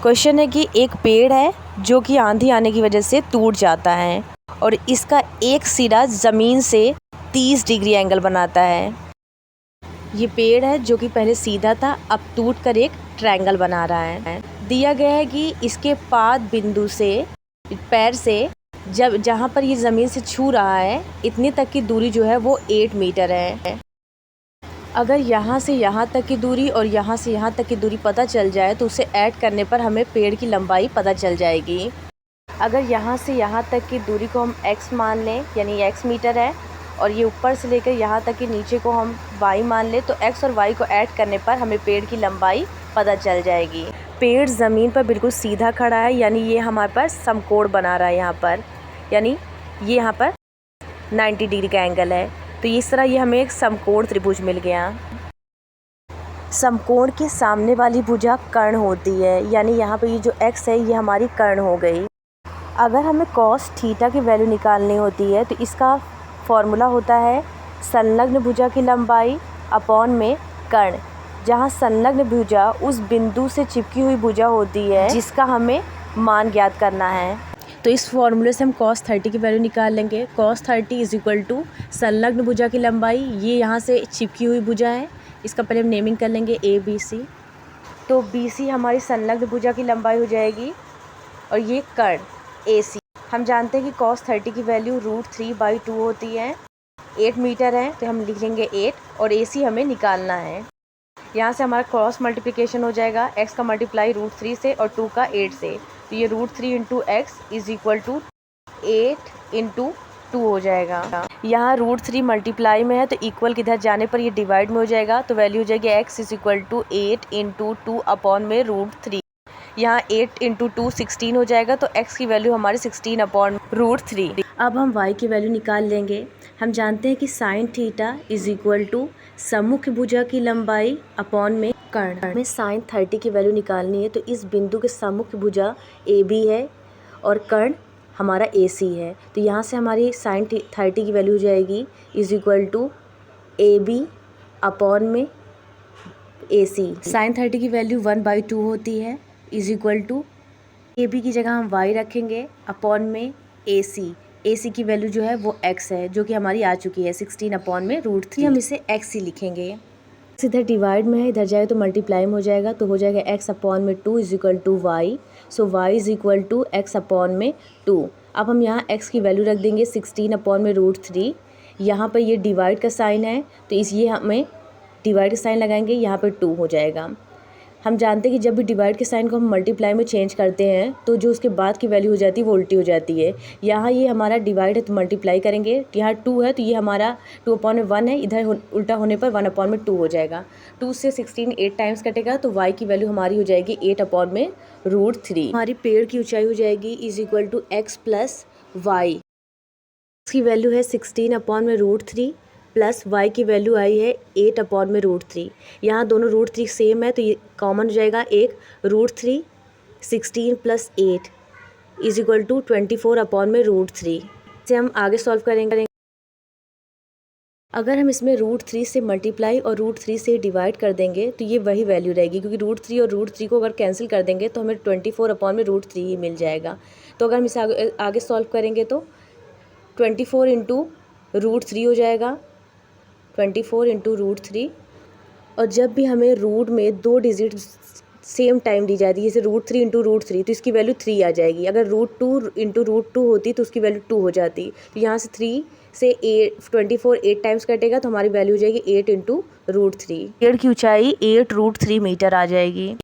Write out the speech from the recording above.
Question है कि एक पेड़ है जो कि आंधी आने की वजह से टूट जाता है और इसका एक सिरा ज़मीन से 30 डिग्री एंगल बनाता है। ये पेड़ है जो कि पहले सीधा था, अब टूट कर एक ट्रायंगल बना रहा है। दिया गया है कि इसके पाद बिंदु से पैर से जहाँ पर ये ज़मीन से छू रहा है इतनी तक की दूरी जो है वो 8 मीटर है। अगर यहाँ से यहाँ तक की दूरी और यहाँ से यहाँ तक की दूरी पता चल जाए तो उसे ऐड करने पर हमें पेड़ की लंबाई पता चल जाएगी। अगर यहाँ से यहाँ तक की दूरी को हम x मान लें, यानी x मीटर है, और ये ऊपर से लेकर यहाँ तक के नीचे को हम y मान लें, तो x और y को ऐड करने पर हमें पेड़ की लंबाई पता चल जाएगी। पेड़ ज़मीन पर बिल्कुल सीधा खड़ा है, यानी ये हमारे पास समकोण बना रहा है यहाँ पर, यानी ये यहाँ पर 90 डिग्री का एंगल है। तो इस तरह ये हमें एक समकोण त्रिभुज मिल गया। समकोण के सामने वाली भुजा कर्ण होती है, यानी यहाँ पे ये जो x है ये हमारी कर्ण हो गई। अगर हमें cos थीटा की वैल्यू निकालनी होती है तो इसका फॉर्मूला होता है संलग्न भुजा की लंबाई अपॉन में कर्ण, जहाँ संलग्न भुजा उस बिंदु से चिपकी हुई भुजा होती है जिसका हमें मान ज्ञात करना है। तो इस फॉर्मूले से हम cos 30 की वैल्यू निकाल लेंगे। cos 30 इज इक्वल टू संलग्न भुजा की लंबाई, ये यहाँ से चिपकी हुई भुजा है, इसका पहले हम नेमिंग कर लेंगे ABC। तो BC हमारी संलग्न भुजा की लंबाई हो जाएगी और ये कर्ण AC। हम जानते हैं कि cos 30 की वैल्यू √3/2 होती है, 8 मीटर है, तो हम लिख लेंगे 8 और AC हमें निकालना है। यहाँ से हमारा क्रॉस मल्टीप्लिकेशन हो जाएगा, x का मल्टीप्लाई √3 से और 2 का 8 से, तो ये √3 into x is equal to 8 into 2 हो जाएगा। यहाँ √3 मल्टीप्लाई में है तो इक्वल किधर जाने पर ये डिवाइड में हो जाएगा, तो वैल्यू हो जाएगी x is equal to 8 into 2 upon में √3। यहाँ 8 इंटू 2 16 हो जाएगा, तो x की वैल्यू हमारी 16 अपॉन √3। अब हम y की वैल्यू निकाल लेंगे। हम जानते हैं कि sine theta is equal to सम्मुख भुजा की लंबाई अपॉन में कर्ण। हमें साइन 30 की वैल्यू निकालनी है, तो इस बिंदु के सम्मुख भुजा AB है और कर्ण हमारा AC है, तो यहाँ से हमारी साइन 30 की वैल्यू हो जाएगी is equal to AB upon में AC। साइन 30 की वैल्यू 1/2 होती है इज इक्वल टू AB की जगह हम y रखेंगे अपॉन में AC की वैल्यू जो है वो x है, जो कि हमारी आ चुकी है 16 अपॉन में √3। हम इसे x ही लिखेंगे। इधर डिवाइड में है, इधर जाए तो मल्टीप्लाई में हो जाएगा, तो हो जाएगा x अपॉन में 2 is equal to y। So y is equal to x upon में 2। अब हम यहाँ x की वैल्यू रख देंगे 16 अपॉन में √3। यहाँ पर ये डिवाइड का साइन है, तो इसलिए हमें डिवाइड का साइन लगाएंगे, यहाँ पर 2 हो जाएगा। हम जानते हैं कि जब भी डिवाइड के साइन को हम मल्टीप्लाई में चेंज करते हैं तो जो उसके बाद की वैल्यू हो जाती है वो उल्टी हो जाती है। यहाँ ये हमारा डिवाइड है तो मल्टीप्लाई करेंगे, यहाँ 2 है तो ये हमारा 2 अपॉन में 1 है, इधर उल्टा होने पर 1 अपॉन में 2 हो जाएगा। 2 से 16 8 टाइम्स कटेगा, तो y की वैल्यू हमारी हो जाएगी 8 अपॉन में √3। हमारी पेड़ की ऊंचाई हो जाएगी is equal to x plus y. इसकी वैल्यू है 16 अपॉन में √3 प्लस y की वैल्यू आई है 8 अपॉन में √3। यहाँ दोनों √3 सेम है तो ये कॉमन हो जाएगा, एक √3 16 plus 8 is equal to 24 upon में √3। इसे हम आगे सॉल्व करेंगे। अगर हम इसमें √3 से मल्टीप्लाई और √3 से डिवाइड कर देंगे तो ये वही वैल्यू रहेगी, क्योंकि √3 और √3 को अगर कैंसिल कर देंगे तो हमें 24 अपॉन में √3 ही मिल जाएगा। तो अगर हम इसे आगे सॉल्व करेंगे तो 24 इंटू √3 हो जाएगा, 24 इंटू √3। और जब भी हमें रूट में 2 डिजिट सेम टाइम दी जाती है, जैसे √3 इंटू √3, तो इसकी वैल्यू 3 आ जाएगी। अगर √2 इंटू √2 होती तो उसकी वैल्यू 2 हो जाती। तो यहाँ से 3 से 24 8 टाइम्स कटेगा, तो हमारी वैल्यू हो जाएगी 8 इंटू √3। पेड़ की ऊंचाई 8 √3 मीटर आ जाएगी।